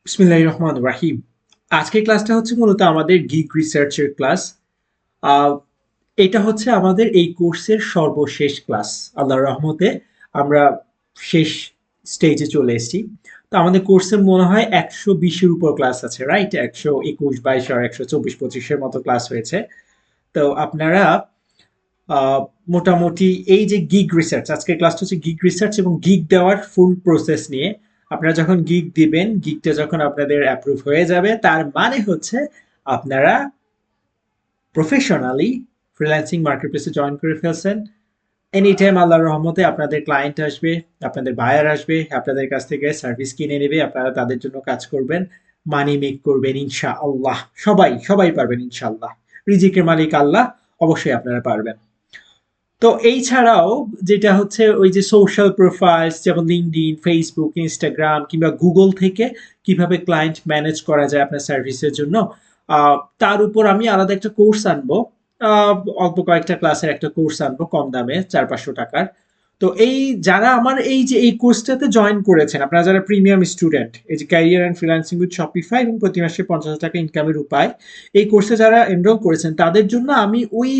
বিসমিল্লাহির রহমানির রাহিম। আজকের ক্লাসটা হচ্ছে মূলত আমাদের গিগ রিসার্চের ক্লাস। আহ, এটা হচ্ছে আমাদের এই কোর্সের সর্বশেষ ক্লাস। আল্লাহর রহমতে আমরা শেষ স্টেজে চলে এসেছি। তো আমাদের কোর্সে মনে হয় 120-এর উপর ক্লাস আছে, রাইট? 121, 22 আর 124-25-এর মতো ক্লাস হয়েছে। তো আপনারা আহ, মোটামুটি এই যে গিগ রিসার্চ, আজকের ক্লাসটা হচ্ছে গিগ রিসার্চ এবং গিগ দেওয়ার ফুল প্রসেস নিয়ে। আপনারা যখন গিগ দিবেন, গিগটা যখন আপনাদের অ্যাপ্রুভ হয়ে যাবে, তার মানে হচ্ছে আপনারা প্রফেশনালি ফ্রিল্যান্সিং মার্কেটপ্লেসে জয়েন করে ফেলছেন। এনি টাইম আল্লাহর রহমতে আপনাদের ক্লায়েন্ট আসবে, আপনাদের বায়ার আসবে, আপনাদের কাছ থেকে সার্ভিস কিনে নেবে, আপনারা তাদের জন্য কাজ করবেন, মানি মেক করবেন ইনশাআল্লাহ। সবাই সবাই পারবেন ইনশাআল্লাহ। রিজিকের মালিক আল্লাহ, অবশ্যই আপনারা পারবেন। তো এই ছাড়াও যেটা হচ্ছে ওই যে সোশ্যাল প্রোফাইলস, যেমন লিঙ্কডইন, ফেসবুক, ইনস্টাগ্রাম কিংবা গুগল থেকে কিভাবে ক্লায়েন্ট ম্যানেজ করা যায় আপনার সার্ভিসের জন্য, তার উপর আমি আলাদা একটা কোর্স আনবো। আহ, অল্প কয়েকটা ক্লাসের একটা কোর্স আনবো কম দামে, 400-500 টাকার। তো এই যারা আমার এই যে এই কোর্সটাতে জয়েন করেছেন, আপনারা যারা প্রিমিয়াম স্টুডেন্ট, এই যে career and freelancing with Shopify এবং প্রতি মাসে 50,000 টাকা ইনকামের উপায়, এই কোর্সে যারা এনরোল করেছেন তাদের জন্য আমি ওই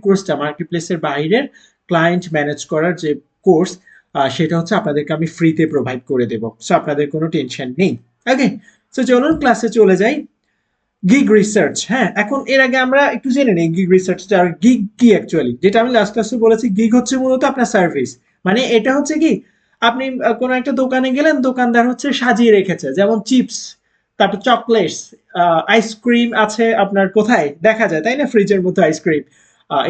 কোর্সটা মার্কেটপ্লেসের বাইরের ক্লায়েন্ট ম্যানেজ করার যে কোর্স, সেটা হচ্ছে আপনাদেরকে আমি ফ্রিতে প্রোভাইড করে দেবো। সো আপনাদের কোনো টেনশন নেই। ওকে, সো চলুন ক্লাসে চলে যাই। গিগ রিসার্চ, হ্যাঁ, এখন এর আগে আমরা একটু জেনে নিই গিগ রিসার্চ আর গিগ কি অ্যাকচুয়ালি। যেটা আমি লাস্ট ক্লাসে বলেছি, গিগ হচ্ছে মূলত আপনার সার্ভিস। মানে এটা হচ্ছে কি, আপনি কোনো একটা দোকানে গেলেন, দোকানদার হচ্ছে সাজিয়ে রেখেছে, যেমন চিপস, তারপর চকলেটস, আইসক্রিম আছে আপনার কোথায় দেখা যায়, তাই না? ফ্রিজের মধ্যে আইসক্রিম।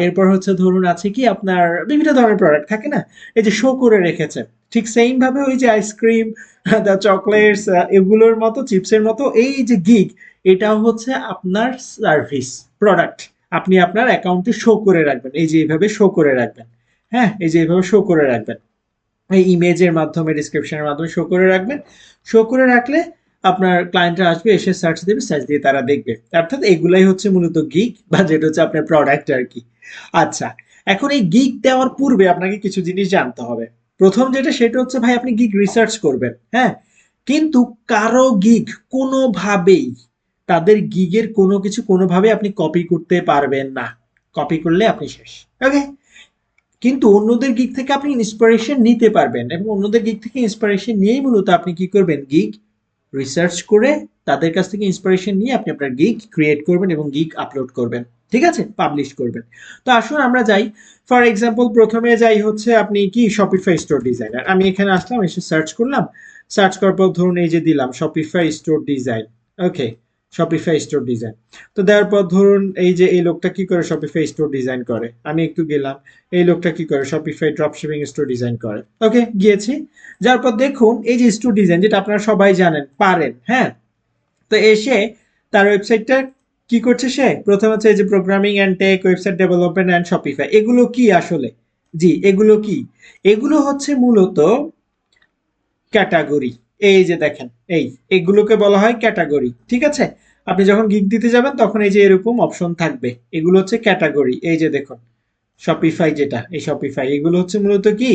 এরপর হচ্ছে ধরুন আছে কি আপনার বিভিন্ন ধরনের প্রোডাক্ট থাকে না, এই যে শো করে রেখেছে। ঠিক সেম ভাবে ওই যে আইসক্রিম, চকলেটস, এগুলোর মতো, চিপসের মতো এই যে গিগ, এটাও হচ্ছে আপনার সার্ভিস প্রোডাক্ট। আপনি আপনার অ্যাকাউন্টে শো করে রাখবেন, এই যে এইভাবে শো করে রাখবেন। হ্যাঁ, এই যে এইভাবে শো করে রাখবেন, এই ইমেজের মাধ্যমে, ডিসক্রিপশনের মাধ্যমে শো করে রাখবেন। শো করে রাখলে আপনার ক্লায়েন্টরা আসবে, এসে সার্চ দেবে, সার্চ দিয়ে তারা দেখবে। অর্থাৎ এগুলাই হচ্ছে মূলত গিগ, বা যেটা হচ্ছে আপনার প্রোডাক্ট আর কি। আচ্ছা, এখন এই গিগ দেওয়ার পূর্বে আপনাকে কিছু জিনিস জানতে হবে। প্রথম যেটা, সেটা হচ্ছে ভাই আপনি গিগ রিসার্চ করবেন, হ্যাঁ, কিন্তু কারো গিগ কোনোভাবেই, তাদের গিগের কোনো কিছু কোনোভাবে আপনি কপি করতে পারবেন না। কপি করলে আপনি শেষ। ওকে, কিন্তু অন্যদের গিগ থেকে আপনি ইন্সপিরেশন নিতে পারবেন, এবং অন্যদের গিগ থেকে ইন্সপিরেশন নিয়েই মূলত আপনি কি করবেন, গিগ রিসার্চ করে তাদের কাছ থেকে ইন্সপিরেশন নিয়ে আপনি আপনার গিগ ক্রিয়েট করবেন এবং গিগ আপলোড করবেন। ঠিক আছে, পাবলিশ করবেন। তো আসুন আমরা যাই। ফর এক্সাম্পল, প্রথমে যাই হচ্ছে আপনি কি শপিফাই স্টোর ডিজাইনার। আমি এখানে আসলাম, এসে সার্চ করলাম। সার্চ করার পর ধরুন এই যে দিলাম শপিফাই স্টোর ডিজাইন। ওকে, শপিফাই স্টোর ডিজাইন। তো দেওয়ার পর ধরুন এই যে এই লোকটা কি করে শপিফাই স্টোর ডিজাইন করে, আমি একটু গেলাম। এই লোকটা কি করে শপিফাই ড্রপশিপিং স্টোর ডিজাইন করে। ওকে, গিয়েছি। যার পর দেখুন এই যে স্টোর ডিজাইন, যেটা আপনারা সবাই জানেন পারেন, হ্যাঁ। তো এসে তার ওয়েবসাইটটা কি করছে, সে প্রথমে হচ্ছে এই যে programming and tech, website development and Shopify, এগুলো কি আসলে? জি, এগুলো কি? এগুলো হচ্ছে মূলত ক্যাটাগরি। এই যে দেখেন, এগুলোকে বলা হয় ক্যাটাগরি। ঠিক আছে, আপনি যখন গিগ দিতে যাবেন তখন এই যে এরকম অপশন থাকবে, এগুলো হচ্ছে ক্যাটাগরি। এই যে দেখুন শপিফাই, যেটা এই শপিফাই, এগুলো হচ্ছে মূলত কি,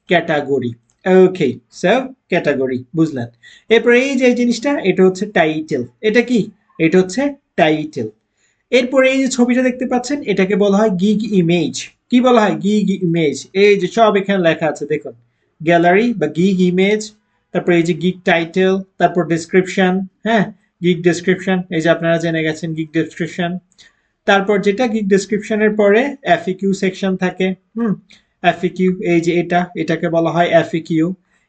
ক্যাটাগরি। ওকে, সো ক্যাটাগরি বুঝলেন। এরপরে এই যে এই জিনিসটা, এটা হচ্ছে টাইটেল। এটা কি? এটা হচ্ছে টাইটেল। এরপরে এই যে ছবিটা দেখতে পাচ্ছেন, এটাকে বলা হয় গিগ ইমেজ। কি বলা হয়? Gig image. এই যে সব এখানে লেখা আছে দেখুন, গ্যালারি বা গিগ ইমেজ। তারপর এই যে গিগ টাইটেল, তারপর ডেসক্রিপশন, হ্যাঁ, গিগ ডেসক্রিপশন, এই যে আপনারা জেনে গেছেন গিগ ডেসক্রিপশন। তারপর যেটা গিগ ডেসক্রিপশনের পরে এফএকিউ সেকশন থাকে। এফএকিউ, এই যে এটাকে বলা হয় এফএকিউ।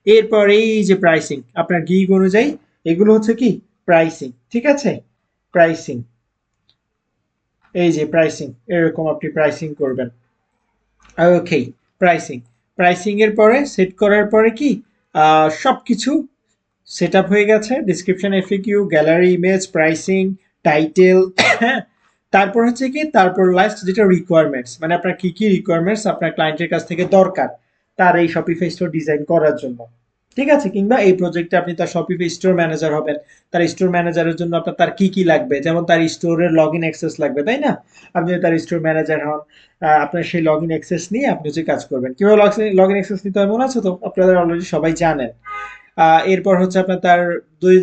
এরপর এই যে প্রাইসিং, আপনার গিগ অনুযায়ী এগুলো হচ্ছে কি, প্রাইসিং। ঠিক আছে, প্রাইসিং, এই যে প্রাইসিং, এরকম আপনি প্রাইসিং করবেন। ওকে, প্রাইসিং। প্রাইসিং এর পরে সেট করার পরে কি, সবকিছু সেট আপ হয়ে গেছে। Description, FAQ, gallery, image, pricing, title, হ্যাঁ। তারপর হচ্ছে কি, তারপর লাস্ট যেটা রিকোয়ারমেন্টস, মানে আপনার কি কি রিকোয়ারমেন্টস আপনার ক্লায়েন্টের কাছ থেকে দরকার তার এই শপিফাই স্টোর ডিজাইন করার জন্য। ঠিক আছে, কিংবা এই প্রজেক্টে আপনি তার শপিফাই স্টোর ম্যানেজার হবেন, তার স্টোর ম্যানেজারের জন্য আপনার তার কি কি লাগবে, যেমন তার স্টোরের লগ ইন অ্যাক্সেস লাগবে, তাই না? আপনি যদি তার স্টোর ম্যানেজার হন, আপনার সেই লগ ইন অ্যাক্সেস নিয়ে আপনি হচ্ছে কাজ করবেন। কিভাবে লগ ইন অ্যাক্সেস নিতে হয় মনে আছে তো? আপনারা অলরেডি সবাই জানেন। এরপর হচ্ছে আপনার তার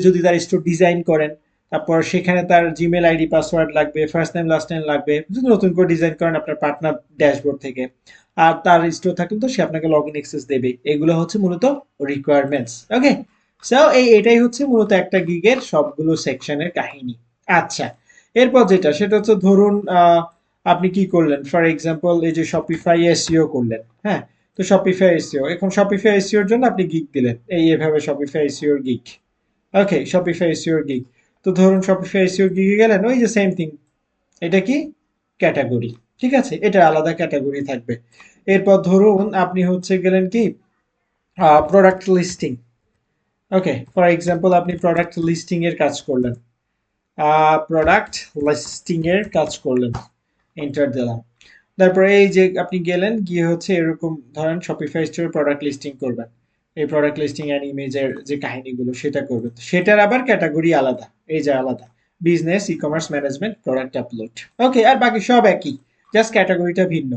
যদি তার স্টোর ডিজাইন করেন, তারপর সেখানে তার জিমেল আইডি পাসওয়ার্ড লাগবে, ফার্স্ট নেম লাস্ট নেম লাগবে, যদি নতুন করে ডিজাইন করেন আপনার পার্টনার ড্যাশবোর্ড থেকে। আর তার স্টোর থাকলে তো সে আপনাকে লগ ইন অ্যাক্সেস দেবে। এগুলো হচ্ছে মূলত রিকোয়ারমেন্টস। ওকে, সো এটাই হচ্ছে মূলত একটা গিগের সবগুলো সেকশনের কাহিনী। আচ্ছা, এরপর যেটা সেটা হচ্ছে ধরুন আপনি কি করলেন, ফর এক্সাম্পল এই যে শপিফাই এসইও করলেন, হ্যাঁ। তো শপিফাই এসইও, এখন শপিফাই এসইওর জন্য আপনি গিগ দিলেন, এভাবে শপিফাই এসইওর গিগ। ওকে, শপিফাই এসইওর গিগ। তো ধরুন শপিফাই এসইওর গিগে গেলেন, ওই যে সেম থিং, এটা কি ক্যাটাগরি, ঠিক আছে, এটা আলাদা ক্যাটাগরি থাকবে। এরপর ধরুন আপনি হচ্ছে গেলেন কি product listing. Okay, for example আপনি প্রোডাক্ট লিস্টিং এর কাজ করলেন, প্রোডাক্ট লিস্টিং এর কাজ করলেন, এন্টার দিলাম। তারপরে এই যে আপনি গেলেন, গিয়ে হচ্ছে এরকম ধরেন শপিফাই স্টোরে প্রোডাক্ট লিস্টিং করবেন, এই প্রোডাক্ট লিস্টিং অ্যান্ড ইমেজের যে কাহিনীগুলো সেটা করবেন, সেটার আবার ক্যাটাগরি আলাদা, এই যে আলাদা business, e commerce management, product upload. Okay, আর বাকি সব একই, জাস্ট ক্যাটাগরিটা ভিন্ন।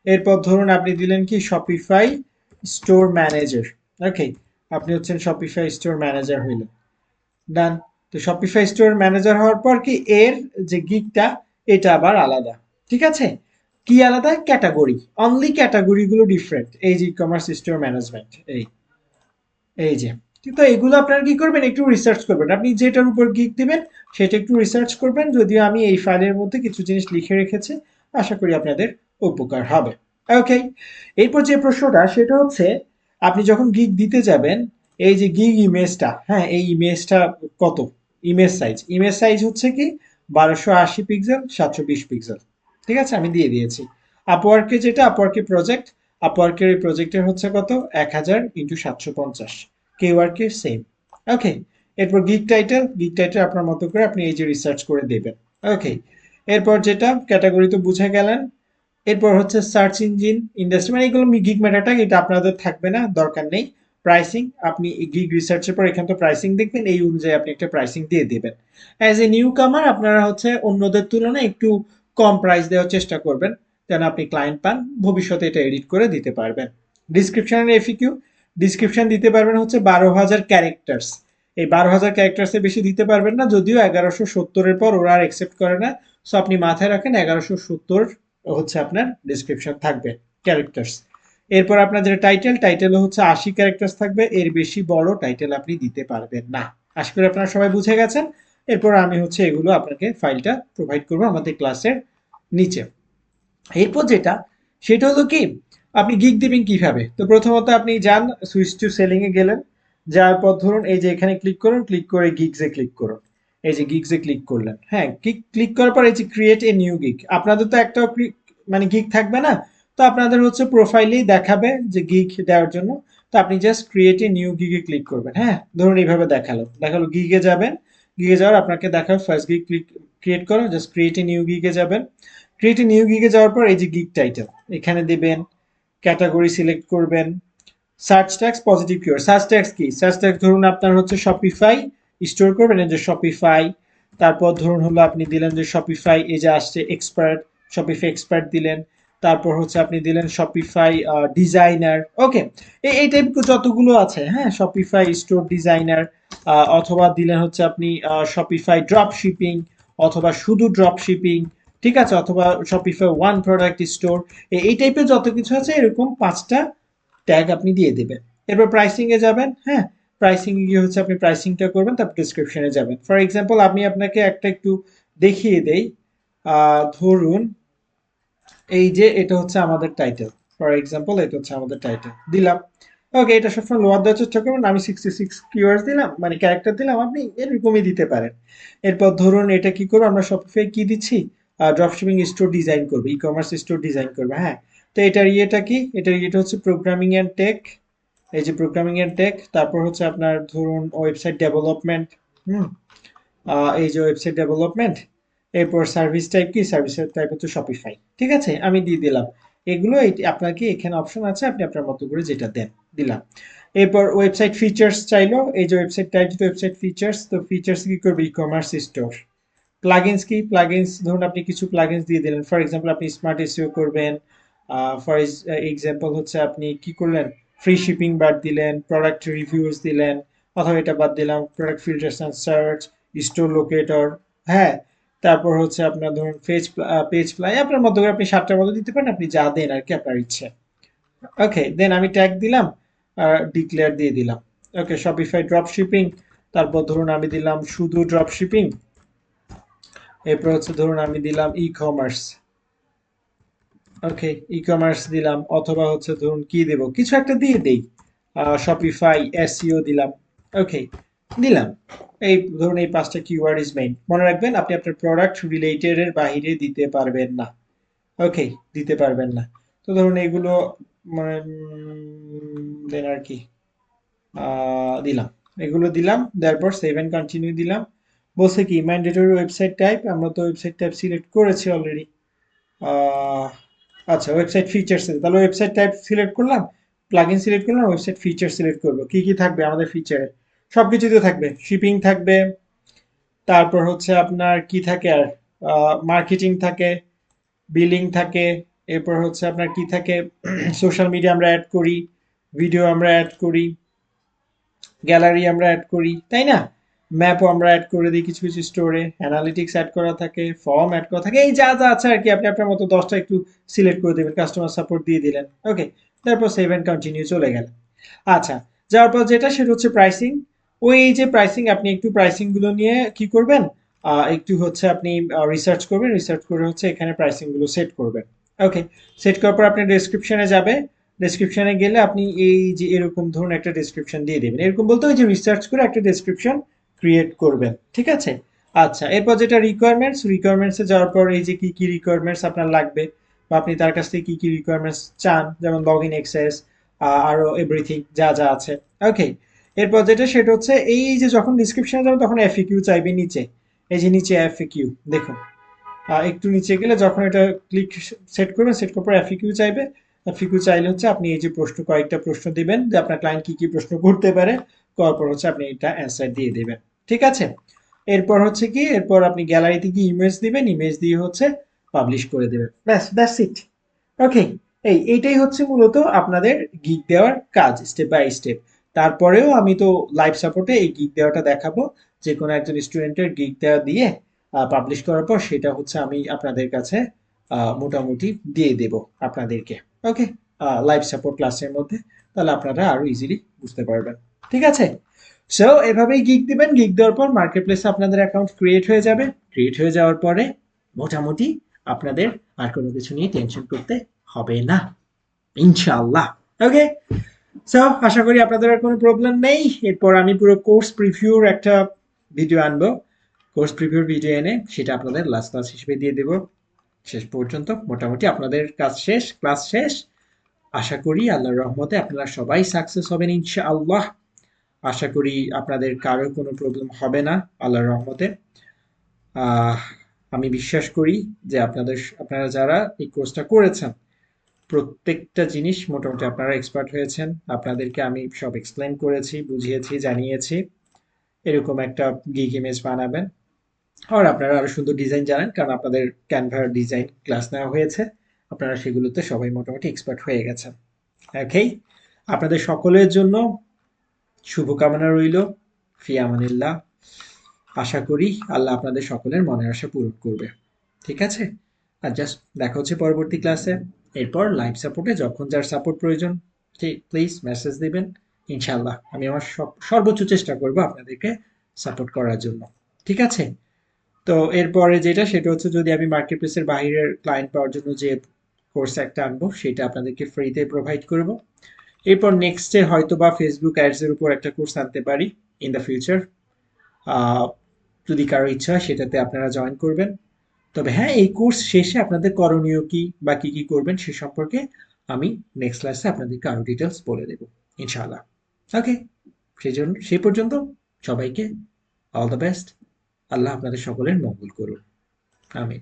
এরপর ধরুন আপনি দিলেন কি শপিফাই স্টোর ম্যানেজার। ওকে, আপনি হচ্ছেন শপিফাই স্টোর ম্যানেজার হইলেন, ডান। তো শপিফাই স্টোর ম্যানেজার হওয়ার পর কি এর যে গিগটা, এটা আবার আলাদা, ঠিক আছে। কি আলাদা? ক্যাটাগরি, অনলি ক্যাটাগরি গুলো ডিফারেন্ট। এই যে ই কমার্স স্টোর ম্যানেজমেন্ট, এই যে। তো এগুলো আপনারা কি করবেন, একটু রিসার্চ করবেন, আপনি যেটার উপর গিগ দিবেন সেটা একটু রিসার্চ করবেন, যদিও আমি এই ফাইলের মধ্যে কিছু জিনিস লিখে রেখেছি, আশা করি আপনাদের উপকার হবে। ওকে, এরপর যে প্রশ্নটা সেটা হচ্ছে আপনি যখন গিগ দিতে যাবেন, এই যে গিগ ইমেজটা, হ্যাঁ, এই ইমেজটা কত, ইমেজ সাইজ হচ্ছে কি 1280 পিক্সেল 720 পিক্সেল, ঠিক আছে, আমি দিয়ে দিয়েছি। আপওয়ার্কে যেটা আপওয়ার্কে প্রজেক্ট, আপওয়ার্কের এই প্রজেক্টের হচ্ছে কত 1000 × 750, কেওয়ার্কের সেম। ওকে, এরপর গিগ টাইটেল আপনার মতো করে আপনি এই যে রিসার্চ করে দেবেন। ওকে, এরপর যেটা ক্যাটাগরি তো বুঝে গেলেন। এরপর হচ্ছে সার্চ ইঞ্জিন ইন্ডাস্ট্রি, মানে এগুলো গিগ ম্যাটারটা এটা আপনাদের থাকবে না, দরকার নেই। প্রাইসিং, আপনি গিগ রিসার্চের পর এখানে তো প্রাইসিং দেখবেন, এই অনুযায়ী আপনি একটা প্রাইসিং দিয়ে দেবেন। অ্যাজ এ নিউ কামার আপনারা হচ্ছে অন্যদের তুলনায় একটু কম প্রাইস দেওয়ার চেষ্টা করবেন, যেন আপনি ক্লায়েন্ট পান, ভবিষ্যতে এটা এডিট করে দিতে পারবেন। ডিসক্রিপশনের এফিকিউ, ডিসক্রিপশন দিতে পারবেন হচ্ছে 12,000 ক্যারেক্টার্স। এই 12,000 ক্যারেক্টার্সের বেশি দিতে পারবেন না, যদিও 1170-এর পর ওরা আর একসেপ্ট করে না। সো আপনি মাথায় রাখেন 1170 হচ্ছে আপনার ডিসক্রিপশন থাকবে, ক্যারেক্টার্স। এরপর আপনার যেটা টাইটেল হচ্ছে 80 ক্যারেক্টার্স থাকবে, এর বেশি বড় টাইটেল আপনি দিতে পারবেন না। আশা করি আপনারা সবাই বুঝে গেছেন। এরপর আমি হচ্ছে এগুলো আপনাকে ফাইলটা প্রোভাইড করবো আমাদের ক্লাসের নিচে। এরপর যেটা সেটা হলো কি আপনি গিগ দিবেন কিভাবে। তো প্রথমত আপনি যান সুইচ টু সেলিং এ গেলেন, যাওয়ার পর ধরুন এই যে এখানে ক্লিক করুন, ক্লিক করে গিগসে ক্লিক করুন। এই যে গিগসে ক্লিক করলেন, হ্যাঁ, ক্লিক করার পর এই যে ক্রিয়েট এ নিউ গিগ, আপনাদের তো একটা মানে গিগ থাকবে না, তো আপনাদের হচ্ছে প্রোফাইলেই দেখাবে যে গিগ দেওয়ার জন্য। তো আপনি জাস্ট ক্রিয়েট এ নিউ গিগে ক্লিক করবেন, হ্যাঁ, ধরুন এইভাবে দেখালো গিগে যাবেন, গিগে যাওয়ার আপনাকে দেখাবে ফার্স্ট গিগ ক্রিয়েট করো, জাস্ট ক্রিয়েট এ নিউ গিগে যাবেন। ক্রিয়েট এ নিউ গিগে যাওয়ার পর এই যে গিগ টাইটেল এখানে দিবেন, ক্যাটাগরি সিলেক্ট করবেন, search tax positive keyword. Search tax কি? সার্চ ট্যাক্স ধরুন আপনার হচ্ছে শপিফাই স্টোর করবেন, এই যে শপিফাই, তারপর ধরুন হলো আপনি দিলেন যে শপিফাই, এই যে আসছে এক্সপার্ট, শপিফাই এক্সপার্ট দিলেন, তারপর হচ্ছে আপনি দিলেন শপিফাই ডিজাইনার। ওকে, এই টাইপ যতগুলো আছে, হ্যাঁ, শপিফাই স্টোর ডিজাইনার, অথবা দিলেন হচ্ছে আপনি শপিফাই ড্রপ শিপিং, অথবা শুধু ড্রপ শিপিং, ঠিক আছে, অথবা শপিফাই ওয়ান প্রোডাক্ট স্টোর, এই টাইপের যত কিছু আছে এরকম 5টা ট্যাগ আপনি দিয়ে দেবেন। এরপর প্রাইসিং এ যাবেন, হ্যাঁ, প্রাইসিং এ গিয়ে হচ্ছে আপনি প্রাইসিংটা করবেন, তারপর ডিসক্রিপশনে যাবেন। ফর এক্সাম্পল আমি আপনাকে একটা একটু দেখিয়ে দেই, ধরুন এই যে এটা হচ্ছে আমাদের টাইটেল, ফর এক্সাম্পল এটা হচ্ছে আমাদের টাইটেল দিলাম। ওকে, এটা সবসময় লোয়ার দেওয়ার চেষ্টা করবেন, আমি 66 কিওয়ার্ডস দিলাম, মানে ক্যারেক্টার দিলাম, আপনি এরকমই দিতে পারেন। এরপর ধরুন এটা কি করবো, আমরা শপিফাই কি দিচ্ছি, ড্রপশিপিং স্টোর ডিজাইন করবে, ই কমার্স স্টোর ডিজাইন করবে, হ্যাঁ। তো এটার ইয়েটা কি, এটার ইয়েটা হচ্ছে প্রোগ্রামিং এন্ড টেক, এই যে প্রোগ্রামিং এন্ড টেক, তারপর হচ্ছে আপনার ধরুন ওয়েবসাইট ডেভেলপমেন্ট, হুম, এই যে ওয়েবসাইট ডেভেলপমেন্ট। এরপর সার্ভিস টাইপ কি, সার্ভিসের টাইপ হচ্ছে শপিফাই, ঠিক আছে, আমি দিয়ে দিলাম। এগুলো আপনাকে এখানে অপশন আছে, আপনি আপনার মতো করে যেটা দেন দিলাম। এরপর ওয়েবসাইট ফিচার্স চাইলো, এই যে ওয়েবসাইট টাইপ ওয়েবসাইট ফিচার্স, তো ফিচার্স কি করবে, ই কমার্স স্টোর। প্লাগইনস কি, প্লাগইনস ধরুন আপনি কিছু প্লাগইনস দিয়ে দিলেন, ফর এক্সাম্পল আপনি স্মার্ট এসইও করবেন, ফর এক্সাম্পল হচ্ছে আপনি কি করলেন, ফ্রি শিপিং বার দিলেন, প্রোডাক্ট রিভিউজ দিলেন, অথবা এটা বাদ দিলাম, product filtration, search, store locator, হ্যাঁ, তারপর হচ্ছে আপনার ধরুন পেজ ফ্লাই, আপনার মতো করে আপনি 7টার মতো দিতে পারেন, আপনি যা দেন আর কি আপনার ইচ্ছে। ওকে, দেন আমি ট্যাগ দিলাম আর ডিক্লেয়ার দিয়ে দিলাম। ওকে, শপিফাই ড্রপ শিপিং, তারপর ধরুন আমি দিলাম শুধু ড্রপ শিপিং, এরপর হচ্ছে ধরুন আমি দিলাম ই কমার্স। ওকে, ই কমার্স দিলাম, অথবা হচ্ছে ধরুন কি দেব, কিছু একটা দিয়ে দেই, শপিফাই এসইও দিলাম। ওকে, দিলাম। এই ধরুন এই 5টা কিওয়ার্ড ইজ মেইন, মনে রাখবেন আপনি আপনার প্রোডাক্ট রিলেটেড এর বাইরে দিতে পারবেন না। ওকে, দিতে পারবেন না। তো ধরুন এগুলো মানে দেন আর কি দিলাম, এগুলো দিলাম, তারপর সেভ এন্ড কন্টিনিউ দিলাম। বলছে কি ম্যান্ডেটরি ওয়েবসাইট টাইপ, আমরা তো ওয়েবসাইট টাইপ সিলেক্ট করেছি অলরেডি। আচ্ছা, ওয়েবসাইট ফিচার্স, তাহলে ওয়েবসাইট টাইপ সিলেক্ট করলাম, প্লাগইন সিলেক্ট করলাম, ওয়েবসাইট ফিচার সিলেক্ট করব, কি কি থাকবে আমাদের ফিচারে, সবকিছুতে থাকবে, শিপিং থাকবে, তারপর হচ্ছে আপনার কি থাকে আর মার্কেটিং থাকে, বিলিং থাকে, এরপর হচ্ছে আপনার কি থাকে, সোশ্যাল মিডিয়া আমরা অ্যাড করি, ভিডিও আমরা অ্যাড করি, গ্যালারি আমরা অ্যাড করি, তাই না? ম্যাপও আমরা অ্যাড করে দিই কিছু কিছু স্টোরে, অ্যানালিটিক্স অ্যাড করা থাকে, ফর্ম অ্যাড করা থাকে, এই যা যা আছে আর কি, আপনি আপনার মতো 10টা একটু সিলেক্ট করে দেবেন, কাস্টমার সাপোর্ট দিয়ে দিলেন। ওকে, তারপর সেভ এন্ড কন্টিনিউ চলে গেল। আচ্ছা, যাওয়ার পর যেটা সেটা হচ্ছে প্রাইসিং। ওই যে প্রাইসিং, আপনি একটু প্রাইসিং গুলো নিয়ে কি করবেন, একটু হচ্ছে আপনি রিসার্চ করবেন, রিসার্চ করে হচ্ছে এখানে প্রাইসিং গুলো সেট করবেন। ওকে, সেট করার পর আপনি ডেসক্রিপশনে যাবে, ডেসক্রিপশনে গেলে আপনি এই যে এরকম ধরুন একটা ডেসক্রিপশন দিয়ে দেবেন, এরকম বলতে ওই যে রিসার্চ করে একটা ডেসক্রিপশন ক্রিয়েট করবেন, ঠিক আছে? আচ্ছা, এরপর যেটা রিকোয়ারমেন্টস, রিকোয়ারমেন্টসে যাওয়ার পর এই যে কি কি রিকোয়ারমেন্টস আপনার লাগবে, বা আপনি তার কাছ থেকে কি কি রিকোয়ারমেন্টস চান, যেমন লগ ইন অ্যাক্সেস, আরো এভরিথিং যা যা আছে। ওকে, এরপর যেটা সেটা হচ্ছে এই যে যখন ডিসক্রিপশনে যাবেন তখন এফএকিউ চাইবে নিচে, এই যে নিচে এফএকিউ দেখুন, একটু নিচে গেলে যখন এটা ক্লিক সেট করবেন, সেট করার পর এফএকিউ চাইবে। এফএকিউ চাইলে হচ্ছে আপনি এই যে প্রশ্ন, কয়েকটা প্রশ্ন দিবেন যে আপনার ক্লায়েন্ট কি কি প্রশ্ন করতে পারে, করার পর হচ্ছে আপনি এটা অ্যান্সার দিয়ে দিবেন, ঠিক আছে? এরপর হচ্ছে কি, এরপর আপনি গ্যালারিতে গিয়ে ইমেজ দিবেন, ইমেজ দিয়ে হচ্ছে পাবলিশ করে দেবেন, ব্যাস, দ্যাটস ইট। ওকে, এইটাই হচ্ছে মূলত আপনাদের গিগ দেওয়ার কাজ, স্টেপ বাই স্টেপ। তারপরেও আমি তো লাইভ সাপোর্টে এই গিগ দেওয়াটা দেখাবো, যে কোনো একজন স্টুডেন্টের গিগ দেওয়া দিয়ে পাবলিশ করার পর সেটা হচ্ছে আমি আপনাদের কাছে মোটামুটি দিয়ে দেব আপনাদেরকে। ওকে, লাইভ সাপোর্ট ক্লাসের মধ্যে, তাহলে আপনারা আরো ইজিলি বুঝতে পারবেন, ঠিক আছে? সো এভাবেই গিগ দিবেন, গিগ দেওয়ার পর মার্কেট প্লেসে আপনাদের অ্যাকাউন্ট ক্রিয়েট হয়ে যাবে, ক্রিয়েট হয়ে যাওয়ার পরে মোটামুটি আপনাদের আর কোনো কিছু নিয়ে টেনশন করতে হবে না, ইনশাআল্লাহ। ওকে, সো আশা করি আপনাদের আর কোনো প্রবলেম নেই। এরপর আমি পুরো কোর্স প্রিভিউর একটা ভিডিও আনবো, কোর্স প্রিভিউর ভিডিও এনে সেটা আপনাদের লাস্ট ক্লাস হিসেবে দিয়ে দেবো। শেষ পর্যন্ত মোটামুটি আপনাদের কাজ শেষ, ক্লাস শেষ। আশা করি আল্লাহর রহমতে আপনারা সবাই সাকসেস হবেন ইনশাআল্লাহ। আশা করি আপনাদের কারো কোনো প্রবলেম হবে না আল্লাহর রহমতে। আহ আমি বিশ্বাস করি যে আপনারা যারা এই কোর্সটা করেছেন প্রত্যেকটা জিনিস মোটামুটি আপনারা এক্সপার্ট হয়েছেন, আপনাদেরকে আমি সব এক্সপ্লেন করেছি, বুঝিয়েছি, জানিয়েছি। এরকম একটা গিগ ইমেজ বানাবেন, আর আপনারা আরো সুন্দর ডিজাইন জানেন কারণ আপনাদের ক্যানভার ডিজাইন ক্লাস নেওয়া হয়েছে, আপনারা সেগুলোতে সবাই মোটামুটি এক্সপার্ট হয়ে গেছেন। ওকে, আপনাদের সকলের জন্য শুভকামনা রইল, ফি আমানিল্লাহ। আশা করি আল্লাহ আপনাদের সকলের মনের আশা পূরণ করবে, ঠিক আছে? আর জাস্ট দেখা হচ্ছে পরবর্তী ক্লাসে। এরপর লাইভ সাপোর্টে যখন যার সাপোর্ট প্রয়োজন, ঠিক প্লিজ মেসেজ দিবেন। ইনশাল্লাহ আমি আমার সর্বোচ্চ চেষ্টা করব আপনাদেরকে সাপোর্ট করার জন্য, ঠিক আছে? তো এরপরে যেটা সেটা হচ্ছে, যদি আমি মার্কেট প্লেসের বাইরের ক্লায়েন্ট পাওয়ার জন্য যে কোর্স একটা আনবো সেটা আপনাদেরকে ফ্রিতে প্রোভাইড করব। এরপর নেক্সটে হয়তো বা ফেসবুক অ্যাডস এর উপর একটা কোর্স আনতে পারি ইন দ্য ফিউচার, যদি কারো ইচ্ছা হয় সেটাতে আপনারা জয়েন করবেন। তবে হ্যাঁ, এই কোর্স শেষে আপনাদের করণীয় কি বা কি কি করবেন সে সম্পর্কে আমি নেক্সট ক্লাসে আপনাদেরকে আরো ডিটেলস বলে দেব ইনশাআল্লাহ। ওকে, সেই পর্যন্ত সবাইকে অল দ্য বেস্ট। আল্লাহ আপনাদের সকলের মঙ্গল করুন, আমিন।